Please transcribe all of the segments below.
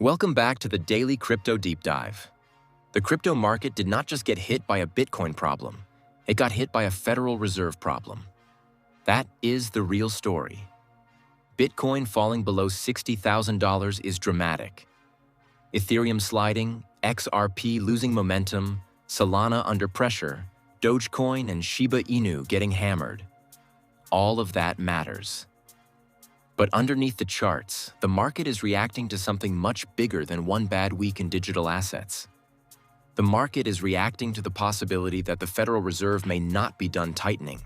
Welcome back to the Daily Crypto Deep Dive. The crypto market did not just get hit by a Bitcoin problem, it got hit by a Federal Reserve problem. That is the real story. Bitcoin falling below $60,000 is dramatic. Ethereum sliding, XRP losing momentum, Solana under pressure, Dogecoin and Shiba Inu getting hammered. All of that matters. But underneath the charts, the market is reacting to something much bigger than one bad week in digital assets. The market is reacting to the possibility that the Federal Reserve may not be done tightening.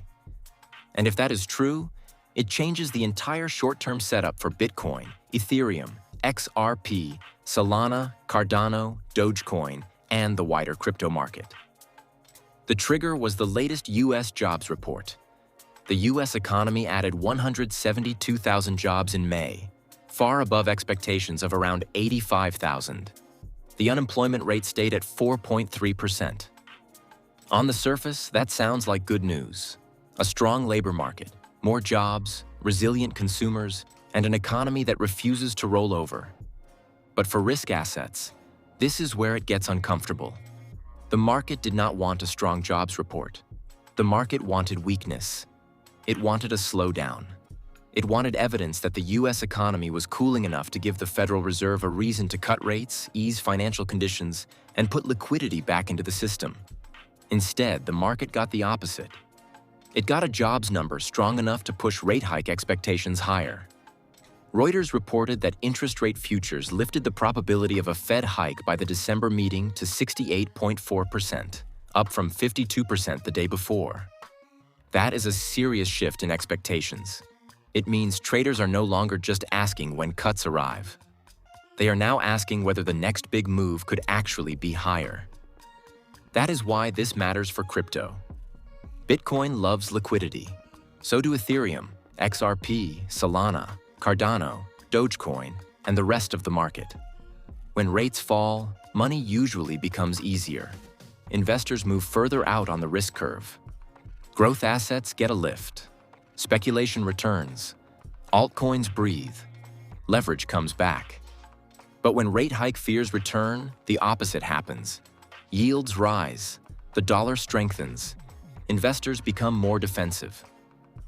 And if that is true, it changes the entire short-term setup for Bitcoin, Ethereum, XRP, Solana, Cardano, Dogecoin, and the wider crypto market. The trigger was the latest U.S. jobs report. The U.S. economy added 172,000 jobs in May, far above expectations of around 85,000. The unemployment rate stayed at 4.3%. On the surface, that sounds like good news. A strong labor market, more jobs, resilient consumers, and an economy that refuses to roll over. But for risk assets, this is where it gets uncomfortable. The market did not want a strong jobs report. The market wanted weakness. It wanted a slowdown. It wanted evidence that the U.S. economy was cooling enough to give the Federal Reserve a reason to cut rates, ease financial conditions, and put liquidity back into the system. Instead, the market got the opposite. It got a jobs number strong enough to push rate hike expectations higher. Reuters reported that interest rate futures lifted the probability of a Fed hike by the December meeting to 68.4%, up from 52% the day before. That is a serious shift in expectations. It means traders are no longer just asking when cuts arrive. They are now asking whether the next big move could actually be higher. That is why this matters for crypto. Bitcoin loves liquidity. So do Ethereum, XRP, Solana, Cardano, Dogecoin, and the rest of the market. When rates fall, money usually becomes easier. Investors move further out on the risk curve. Growth assets get a lift. Speculation returns. Altcoins breathe. Leverage comes back. But when rate hike fears return, the opposite happens. Yields rise. The dollar strengthens. Investors become more defensive.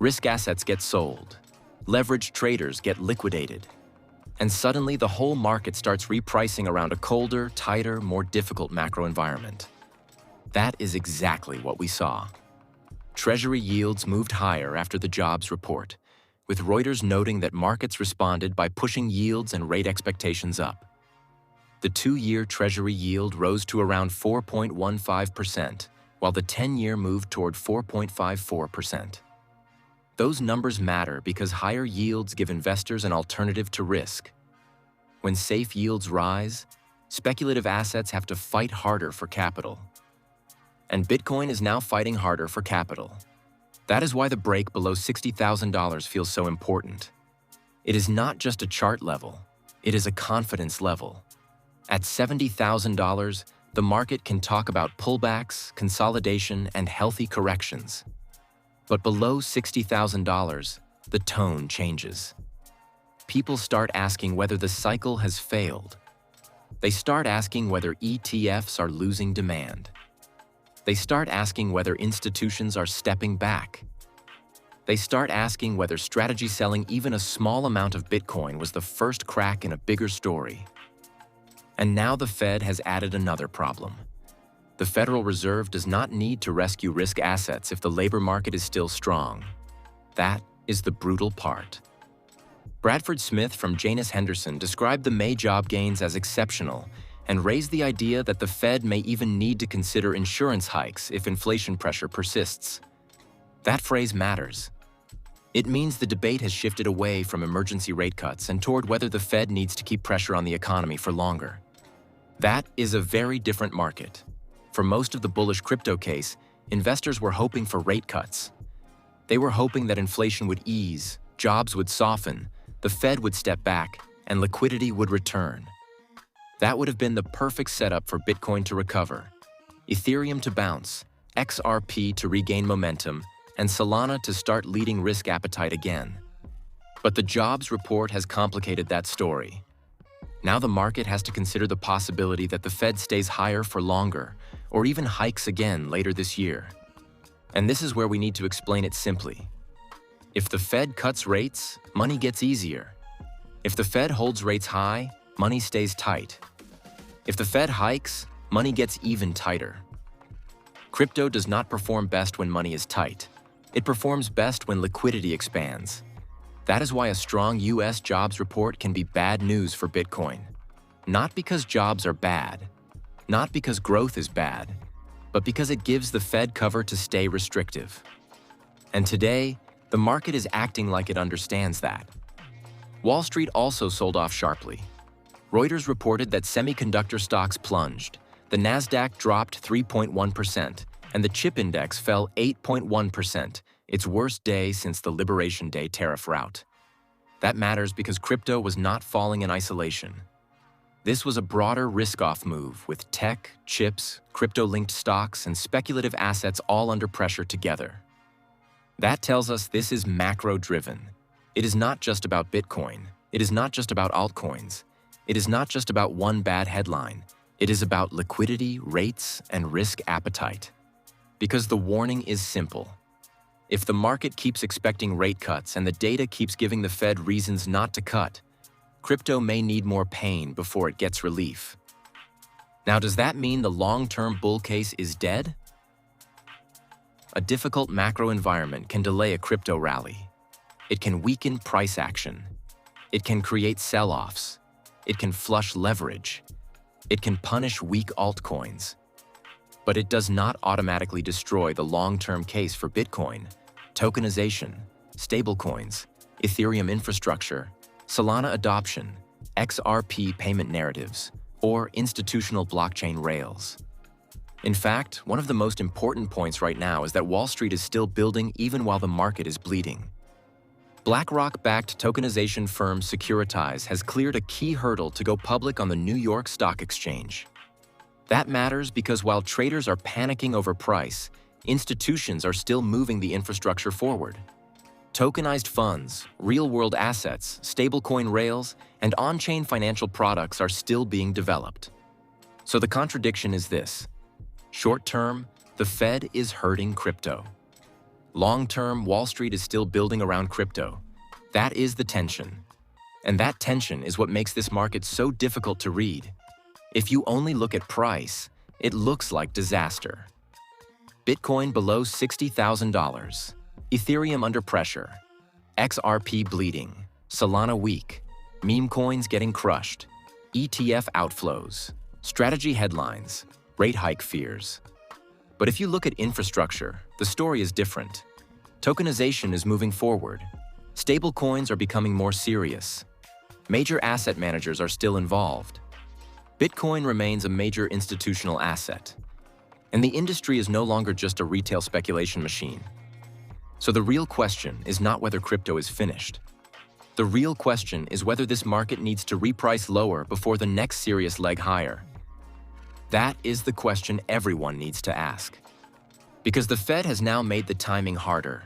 Risk assets get sold. Leveraged traders get liquidated. And suddenly the whole market starts repricing around a colder, tighter, more difficult macro environment. That is exactly what we saw. Treasury yields moved higher after the jobs report, with Reuters noting that markets responded by pushing yields and rate expectations up. The 2-year Treasury yield rose to around 4.15%, while the 10-year moved toward 4.54%. Those numbers matter because higher yields give investors an alternative to risk. When safe yields rise, speculative assets have to fight harder for capital. And Bitcoin is now fighting harder for capital. That is why the break below $60,000 feels so important. It is not just a chart level, it is a confidence level. At $70,000, the market can talk about pullbacks, consolidation, and healthy corrections. But below $60,000, the tone changes. People start asking whether the cycle has failed. They start asking whether ETFs are losing demand. They start asking whether institutions are stepping back. They start asking whether strategy selling even a small amount of Bitcoin was the first crack in a bigger story. And now the Fed has added another problem. The Federal Reserve does not need to rescue risk assets if the labor market is still strong. That is the brutal part. Bradford Smith from Janus Henderson described the May job gains as exceptional and raised the idea that the Fed may even need to consider insurance hikes if inflation pressure persists. That phrase matters. It means the debate has shifted away from emergency rate cuts and toward whether the Fed needs to keep pressure on the economy for longer. That is a very different market. For most of the bullish crypto case, investors were hoping for rate cuts. They were hoping that inflation would ease, jobs would soften, the Fed would step back, and liquidity would return. That would have been the perfect setup for Bitcoin to recover, Ethereum to bounce, XRP to regain momentum, and Solana to start leading risk appetite again. But the jobs report has complicated that story. Now the market has to consider the possibility that the Fed stays higher for longer, or even hikes again later this year. And this is where we need to explain it simply. If the Fed cuts rates, money gets easier. If the Fed holds rates high, money stays tight. If the Fed hikes, money gets even tighter. Crypto does not perform best when money is tight. It performs best when liquidity expands. That is why a strong US jobs report can be bad news for Bitcoin. Not because jobs are bad, not because growth is bad, but because it gives the Fed cover to stay restrictive. And today, the market is acting like it understands that. Wall Street also sold off sharply. Reuters reported that semiconductor stocks plunged. The Nasdaq dropped 3.1%, and the chip index fell 8.1%, its worst day since the Liberation Day tariff rout. That matters because crypto was not falling in isolation. This was a broader risk-off move with tech, chips, crypto-linked stocks, and speculative assets all under pressure together. That tells us this is macro-driven. It is not just about Bitcoin. It is not just about altcoins. It is not just about one bad headline. It is about liquidity, rates, and risk appetite. Because the warning is simple. If the market keeps expecting rate cuts and the data keeps giving the Fed reasons not to cut, crypto may need more pain before it gets relief. Now, does that mean the long-term bull case is dead? A difficult macro environment can delay a crypto rally. It can weaken price action. It can create sell-offs. It can flush leverage. It can punish weak altcoins. But it does not automatically destroy the long-term case for Bitcoin, tokenization, stablecoins, Ethereum infrastructure, Solana adoption, XRP payment narratives, or institutional blockchain rails. In fact, one of the most important points right now is that Wall Street is still building even while the market is bleeding. BlackRock-backed tokenization firm Securitize has cleared a key hurdle to go public on the New York Stock Exchange. That matters because while traders are panicking over price, institutions are still moving the infrastructure forward. Tokenized funds, real-world assets, stablecoin rails, and on-chain financial products are still being developed. So the contradiction is this. Short-term, the Fed is hurting crypto. Long-term, Wall Street is still building around crypto. That is the tension. And that tension is what makes this market so difficult to read. If you only look at price, it looks like disaster. Bitcoin below $60,000. Ethereum under pressure. XRP bleeding. Solana weak. Meme coins getting crushed. ETF outflows. Strategy headlines. Rate hike fears. But if you look at infrastructure, the story is different. Tokenization is moving forward. Stablecoins are becoming more serious. Major asset managers are still involved. Bitcoin remains a major institutional asset. And the industry is no longer just a retail speculation machine. So the real question is not whether crypto is finished. The real question is whether this market needs to reprice lower before the next serious leg higher. That is the question everyone needs to ask. Because the Fed has now made the timing harder.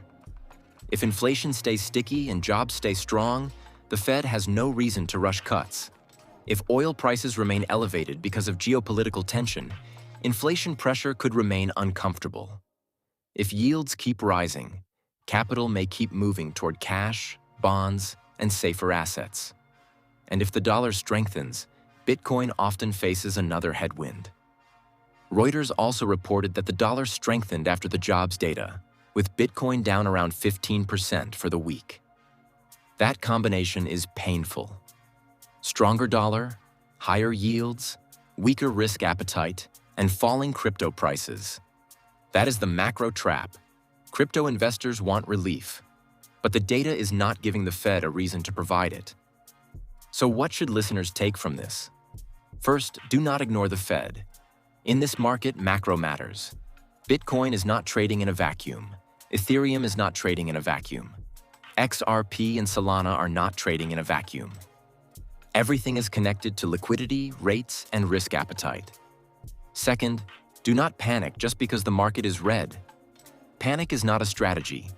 If inflation stays sticky and jobs stay strong, the Fed has no reason to rush cuts. If oil prices remain elevated because of geopolitical tension, inflation pressure could remain uncomfortable. If yields keep rising, capital may keep moving toward cash, bonds, and safer assets. And if the dollar strengthens, Bitcoin often faces another headwind. Reuters also reported that the dollar strengthened after the jobs data, with Bitcoin down around 15% for the week. That combination is painful. Stronger dollar, higher yields, weaker risk appetite, and falling crypto prices. That is the macro trap. Crypto investors want relief, but the data is not giving the Fed a reason to provide it. So what should listeners take from this? First, do not ignore the Fed. In this market, macro matters. Bitcoin is not trading in a vacuum. Ethereum is not trading in a vacuum. XRP and Solana are not trading in a vacuum. Everything is connected to liquidity, rates, and risk appetite. Second, do not panic just because the market is red. Panic is not a strategy.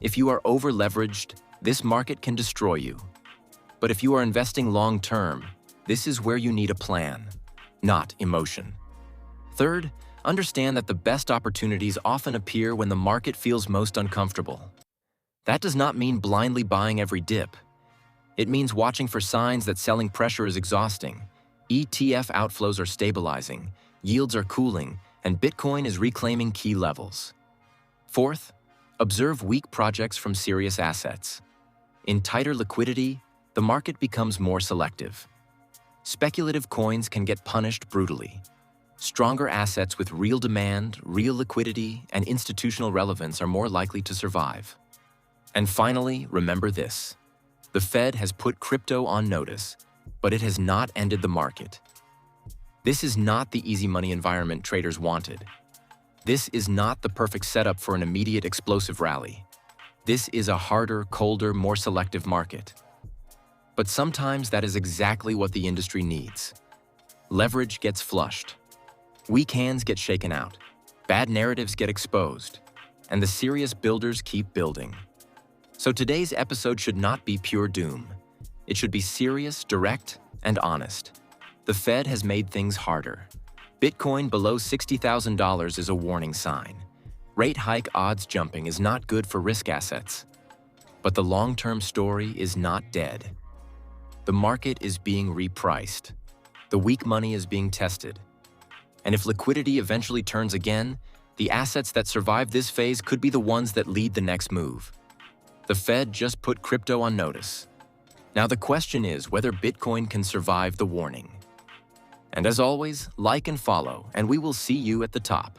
If you are over-leveraged, this market can destroy you. But if you are investing long-term, This is where you need a plan, not emotion. Third, understand that the best opportunities often appear when the market feels most uncomfortable. That does not mean blindly buying every dip. It means watching for signs that selling pressure is exhausting, ETF outflows are stabilizing, yields are cooling, and Bitcoin is reclaiming key levels. Fourth, observe weak projects from serious assets. In tighter liquidity, the market becomes more selective. Speculative coins can get punished brutally. Stronger assets with real demand, real liquidity, and institutional relevance are more likely to survive. And finally, remember this. The Fed has put crypto on notice, but it has not ended the market. This is not the easy money environment traders wanted. This is not the perfect setup for an immediate explosive rally. This is a harder, colder, more selective market. But sometimes that is exactly what the industry needs. Leverage gets flushed. Weak hands get shaken out. Bad narratives get exposed. And the serious builders keep building. So today's episode should not be pure doom. It should be serious, direct, and honest. The Fed has made things harder. Bitcoin below $60,000 is a warning sign. Rate hike odds jumping is not good for risk assets. But the long-term story is not dead. The market is being repriced. The weak money is being tested. And if liquidity eventually turns again, the assets that survive this phase could be the ones that lead the next move. The Fed just put crypto on notice. Now the question is whether Bitcoin can survive the warning. And as always, like and follow, and we will see you at the top.